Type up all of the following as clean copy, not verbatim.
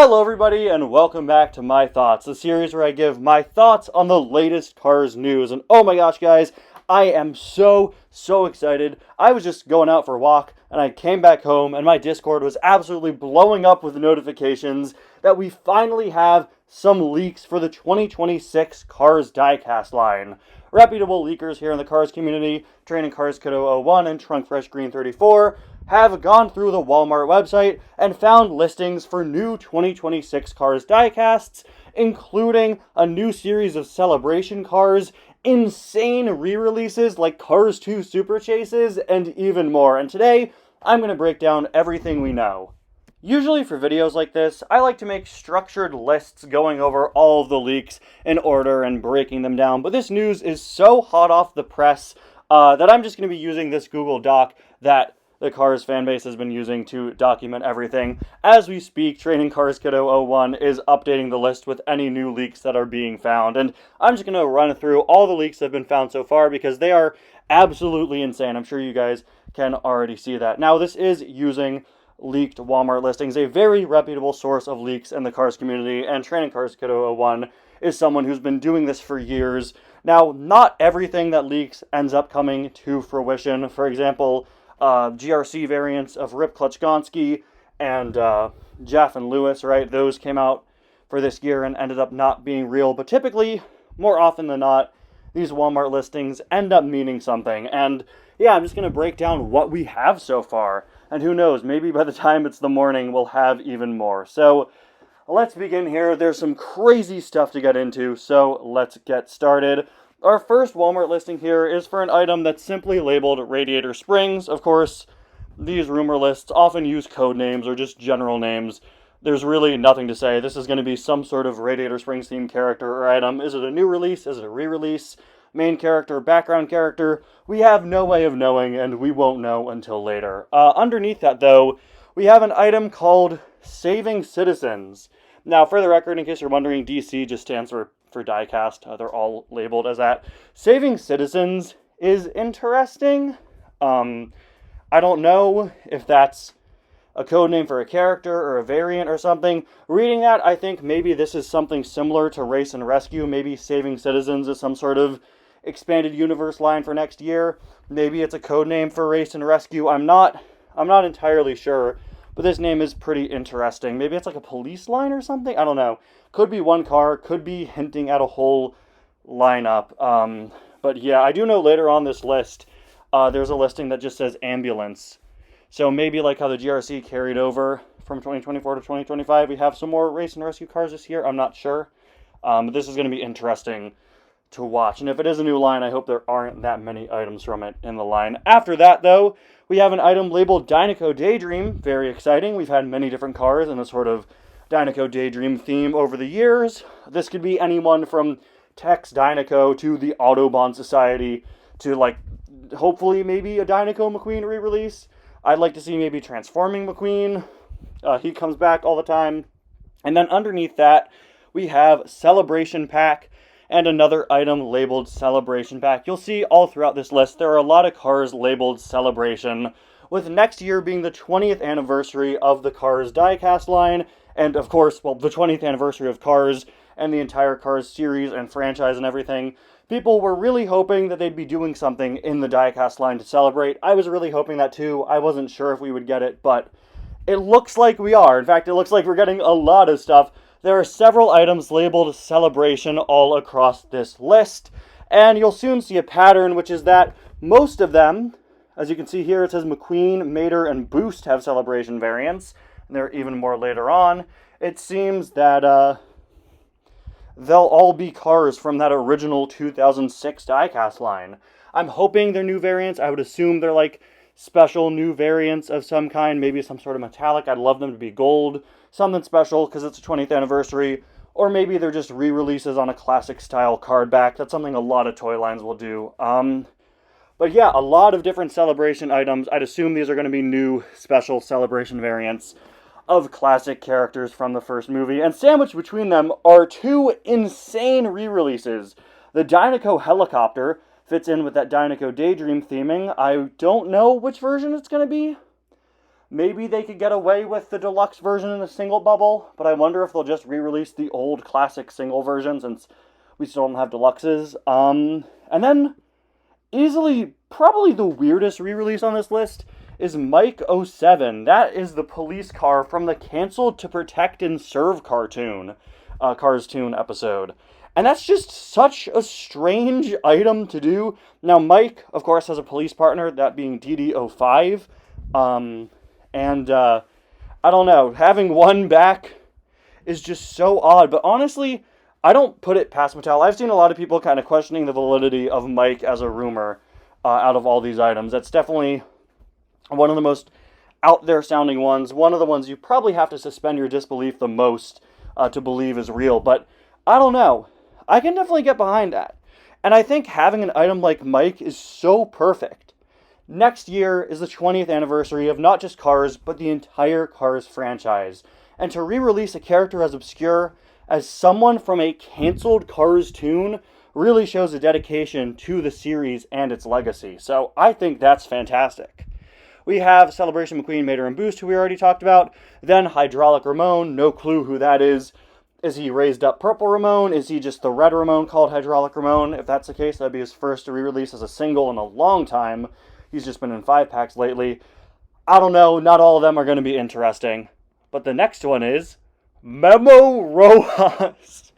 Hello everybody and welcome back to My Thoughts, the series where I give my thoughts on the latest Cars news. And oh my gosh guys, I am so excited. I was just going out for a walk and I came back home and my Discord was absolutely blowing up with notifications that we finally have some leaks for the 2026 Cars Diecast line. Reputable leakers here in the Cars community, Training Cars Kiddo 01 and Trunk Fresh Green 34, have gone through the Walmart website and found listings for new 2026 Cars diecasts, including a new series of celebration cars, insane re-releases like Cars 2 Super Chases, and even more. And today, I'm going to break down everything we know. Usually for videos like this, I like to make structured lists going over all of the leaks in order and breaking them down, but this news is so hot off the press that I'm just going to be using this Google Doc that the Cars fanbase has been using to document everything. As we speak, Training Cars Kiddo 01 is updating the list with any new leaks that are being found, and I'm just going to run through all the leaks that have been found so far because they are absolutely insane. I'm sure you guys can already see that. Now, this is using leaked Walmart listings, a very reputable source of leaks in the Cars community, and Training Cars Kiddo 01 is someone who's been doing this for years. Now, not everything that leaks ends up coming to fruition. For example, GRC variants of Rip Klutchgonski and Jeff and Lewis, right? Those came out for this year and ended up not being real. But typically, more often than not, these Walmart listings end up meaning something. And yeah, I'm just going to break down what we have so far. And who knows, maybe by the time it's the morning, we'll have even more. So let's begin here. There's some crazy stuff to get into, so let's get started. Our first Walmart listing here is for an item that's simply labeled Radiator Springs. Of course, these rumor lists often use code names or just general names. There's really nothing to say. This is going to be some sort of Radiator Springs themed character or item. Is it a new release? Is it a re-release? Main character? Background character? We have no way of knowing, and we won't know until later. Underneath that, though, we have an item called Saving Citizens. Now, for the record, in case you're wondering, DC just stands for Diecast. They're all labeled as that. Saving Citizens is interesting. I don't know if that's a code name for a character or a variant or something. Reading that, I think maybe this is something similar to Race and Rescue. Maybe Saving Citizens is some sort of expanded universe line for next year. Maybe it's a code name for Race and Rescue. I'm not entirely sure. But this name is pretty interesting. Maybe it's like a police line or something? I don't know. Could be one car. Could be hinting at a whole lineup. But yeah, I do know later on this list, there's a listing that just says ambulance. So maybe like how the GRC carried over from 2024 to 2025, we have some more Race and Rescue cars this year. I'm not sure. But this is going to be interesting to watch. And if it is a new line, I hope there aren't that many items from it in the line. After that, though, we have an item labeled Dynaco Daydream. Very exciting. We've had many different cars in a sort of Dynaco Daydream theme over the years. This could be anyone from Tex Dynaco to the Autobahn Society to, like, hopefully maybe a Dynaco McQueen re-release. I'd like to see maybe Transforming McQueen. He comes back all the time. And then underneath that, we have Celebration Pack and another item labeled Celebration Pack. You'll see all throughout this list, there are a lot of cars labeled Celebration, with next year being the 20th anniversary of the Cars Diecast line, and of course, well, the 20th anniversary of Cars and the entire Cars series and franchise and everything. People were really hoping that they'd be doing something in the Diecast line to celebrate. I was really hoping that too. I wasn't sure if we would get it, but it looks like we are. In fact, it looks like we're getting a lot of stuff. There are several items labeled Celebration all across this list, and you'll soon see a pattern, which is that most of them, as you can see here, it says McQueen, Mater, and Boost have Celebration variants, and there are even more later on. It seems that they'll all be cars from that original 2006 diecast line. I'm hoping they're new variants. I would assume they're like special new variants of some kind, maybe some sort of metallic. I'd love them to be gold. Something special because it's a 20th anniversary, or maybe they're just re-releases on a classic style card back. That's something a lot of toy lines will do. But yeah, a lot of different celebration items. I'd assume these are going to be new special celebration variants of classic characters from the first movie. And sandwiched between them are two insane re-releases. The Dynaco Helicopter fits in with that Dynaco Daydream theming. I don't know which version it's going to be. Maybe they could get away with the deluxe version in a single bubble, but I wonder if they'll just re-release the old classic single version since we still don't have deluxes. And then, easily, probably the weirdest re-release on this list is Mike '07. That is the police car from the Canceled to Protect and Serve cartoon, Cars Toon episode. And that's just such a strange item to do. Now, Mike, of course, has a police partner, that being DD05. I don't know, having one back is just so odd. But honestly, I don't put it past Mattel. I've seen a lot of people kind of questioning the validity of Mike as a rumor out of all these items. That's definitely one of the most out there sounding ones. One of the ones you probably have to suspend your disbelief the most to believe is real. But I don't know. I can definitely get behind that. And I think having an item like Mike is so perfect. Next year is the 20th anniversary of not just Cars, but the entire Cars franchise. And to re-release a character as obscure as someone from a canceled Cars toon really shows a dedication to the series and its legacy. So I think that's fantastic. We have Celebration McQueen, Mater, and Boost, who we already talked about. Then Hydraulic Ramon, no clue who that is. Is he raised up Purple Ramon? Is he just the Red Ramon called Hydraulic Ramon? If that's the case, that'd be his first re-release as a single in a long time. He's just been in 5-packs lately. I don't know, not all of them are going to be interesting. But the next one is Memo Rojas.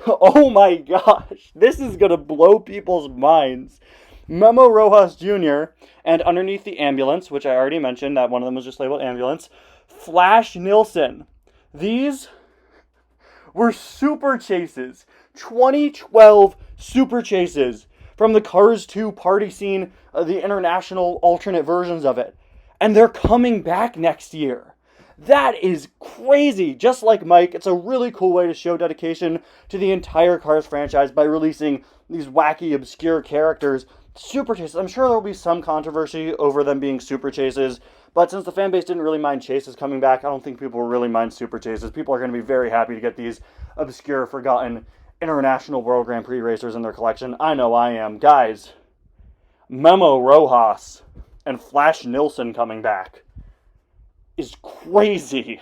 Oh my gosh, this is going to blow people's minds. Memo Rojas Jr. and underneath the ambulance, which I already mentioned, that one of them was just labeled ambulance, Flash Nilsson. These were super chases. 2012 super chases from the Cars 2 party scene, the international alternate versions of it. And they're coming back next year. That is crazy. Just like Mike, it's a really cool way to show dedication to the entire Cars franchise by releasing these wacky, obscure characters. Super chases. I'm sure there will be some controversy over them being super chases, but since the fan base didn't really mind chases coming back, I don't think people will really mind super chases. People are going to be very happy to get these obscure, forgotten International World Grand Prix racers in their collection. I know I am. Guys, Memo Rojas and Flash Nilsson coming back is crazy.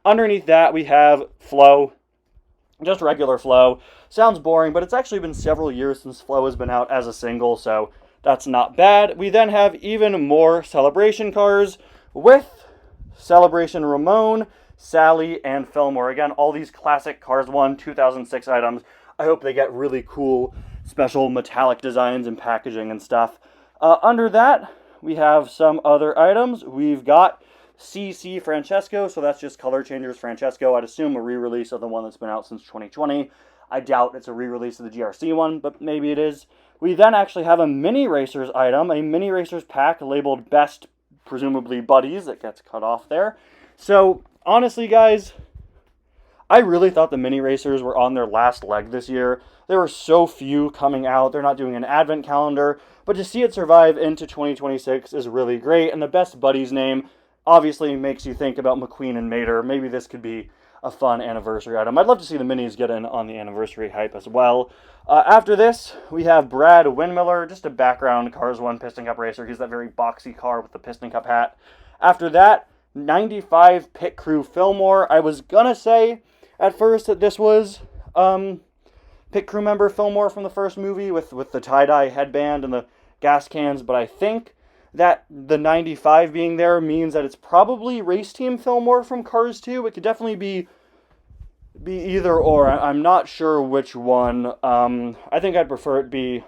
Underneath that, we have Flo. Just regular Flo. Sounds boring, but it's actually been several years since Flo has been out as a single, so that's not bad. We then have even more Celebration cars with Celebration Ramon, Sally, and Fillmore. Again, all these classic Cars 1 2006 items. I hope they get really cool, special metallic designs and packaging and stuff. Under that, we have some other items. We've got CC Francesco, so that's just Color Changers Francesco. I'd assume a re-release of the one that's been out since 2020. I doubt it's a re-release of the GRC one, but maybe it is. We then actually have a Mini Racers item, a Mini Racers pack labeled Best, presumably Buddies. It gets cut off there. So, honestly, guys, I really thought the Mini Racers were on their last leg this year. There were so few coming out. They're not doing an advent calendar, but to see it survive into 2026 is really great. And the Best Buddies name obviously makes you think about McQueen and Mater. Maybe this could be a fun anniversary item. I'd love to see the minis get in on the anniversary hype as well. After this, we have Brad Windmiller, just a background Cars 1 Piston Cup racer. He's that very boxy car with the Piston Cup hat. After that, 95 Pit Crew Fillmore. I was gonna say at first that this was Pit Crew member Fillmore from the first movie with the tie-dye headband and the gas cans, but I think that the 95 being there means that it's probably Race Team Fillmore from Cars 2. It could definitely be either or. I'm not sure which one. I think I'd prefer it be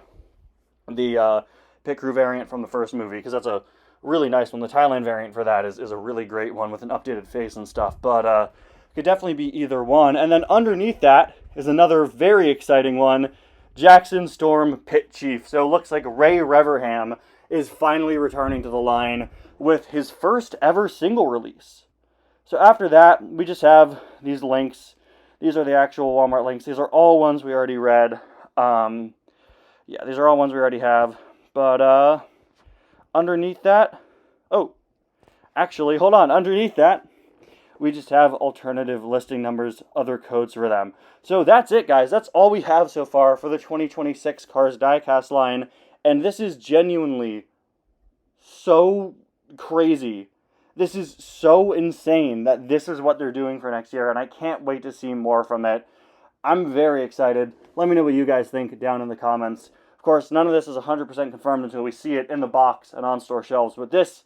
the Pit Crew variant from the first movie, because that's a really nice one. The Thailand variant for that is a really great one with an updated face and stuff. But it could definitely be either one. And then underneath that is another very exciting one, Jackson Storm Pit Chief. So it looks like Ray Reverham is finally returning to the line with his first ever single release. So after that, we just have these links. These are the actual Walmart links. These are all ones we already read. Yeah, these are all ones we already have. But underneath that, underneath that, we just have alternative listing numbers, other codes for them. So that's it, guys. That's all we have so far for the 2026 Cars Diecast line. And this is genuinely so crazy This is so insane that this is what they're doing for next year, and I can't wait to see more from it. I'm very excited. Let me know what you guys think down in the comments. Of course, none of this is 100% confirmed until we see it in the box and on store shelves, but this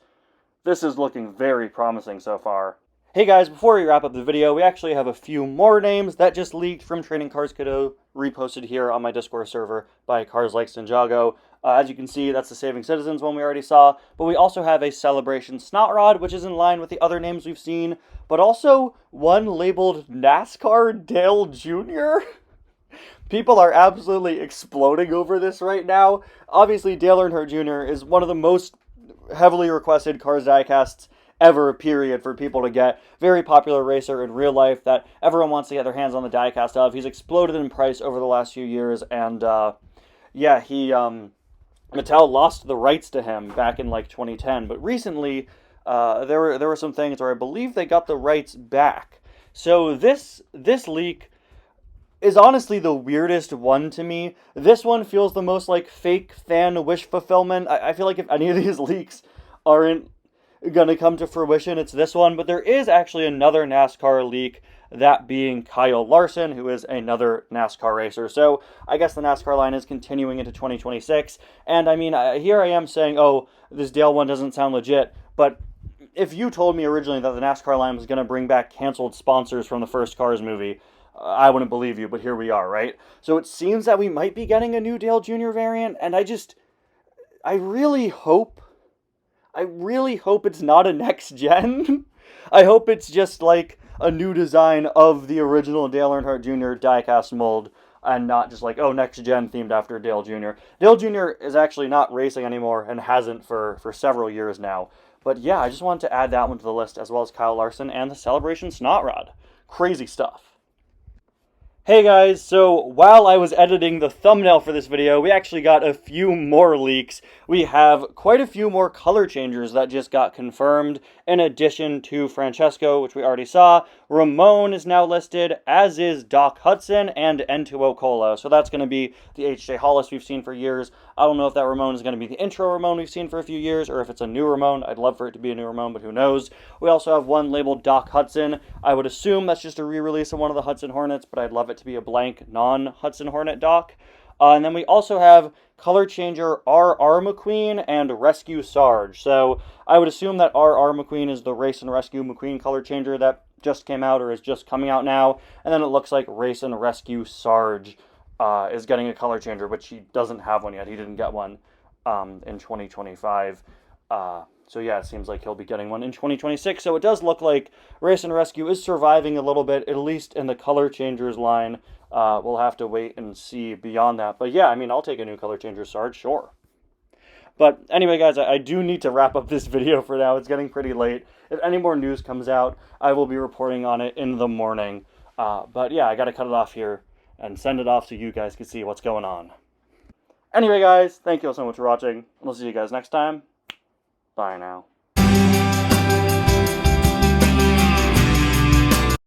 is looking very promising so far. Hey guys, before we wrap up the video, we actually have a few more names that just leaked from Trading Cards Cadeau, reposted here on my Discord server by Cars Like Ninjago. As you can see, that's the Saving Citizens one we already saw, but we also have a Celebration Snotrod, which is in line with the other names we've seen, but also one labeled NASCAR Dale Jr. People are absolutely exploding over this right now. Obviously, Dale Earnhardt Jr. is one of the most heavily requested Cars Diecasts ever, period, for people to get. Very popular racer in real life that everyone wants to get their hands on the diecast of. He's exploded in price over the last few years, and yeah, Mattel lost the rights to him back in like 2010, but recently there were some things where I believe they got the rights back. So this leak is honestly the weirdest one to me. This one feels the most like fake fan wish fulfillment. I feel like if any of these leaks aren't gonna come to fruition, it's this one. But there is actually another NASCAR leak, that being Kyle Larson, who is another NASCAR racer. So I guess the NASCAR line is continuing into 2026. And I mean, here I am saying, oh, this Dale one doesn't sound legit. But if you told me originally that the NASCAR line was going to bring back canceled sponsors from the first Cars movie, I wouldn't believe you, but here we are, right? So it seems that we might be getting a new Dale Jr. variant, and I really hope it's not a next gen. I hope it's just like a new design of the original Dale Earnhardt Jr. diecast mold, and not just like, oh, next gen themed after Dale Jr. Dale Jr. is actually not racing anymore and hasn't for several years now. But yeah, I just wanted to add that one to the list, as well as Kyle Larson and the Celebration Snotrod. Crazy stuff. Hey guys, so while I was editing the thumbnail for this video, we actually got a few more leaks. We have quite a few more color changers that just got confirmed, in addition to Francesco, which we already saw. Ramon is now listed, as is Doc Hudson and N2O Cola. So that's going to be the H.J. Hollis we've seen for years. I don't know if that Ramon is going to be the intro Ramon we've seen for a few years, or if it's a new Ramon. I'd love for it to be a new Ramon, but who knows. We also have one labeled Doc Hudson. I would assume that's just a re-release of one of the Hudson Hornets, but I'd love it to be a blank non-Hudson Hornet Doc. And then we also have color changer R.R. McQueen and Rescue Sarge. So I would assume that R.R. McQueen is the Race and Rescue McQueen color changer that just came out or is just coming out now. And then it looks like Race and Rescue Sarge is getting a color changer, which he doesn't have one yet. He didn't get one in 2025. So yeah, it seems like he'll be getting one in 2026. So it does look like Race and Rescue is surviving a little bit, at least in the color changers line. We'll have to wait and see beyond that. But yeah, I mean, I'll take a new color changer Sarge, sure. But anyway, guys, I do need to wrap up this video for now. It's getting pretty late. If any more news comes out, I will be reporting on it in the morning. But yeah, I got to cut it off here and send it off so you guys can see what's going on. Anyway, guys, thank you all so much for watching. We'll see you guys next time. Bye now.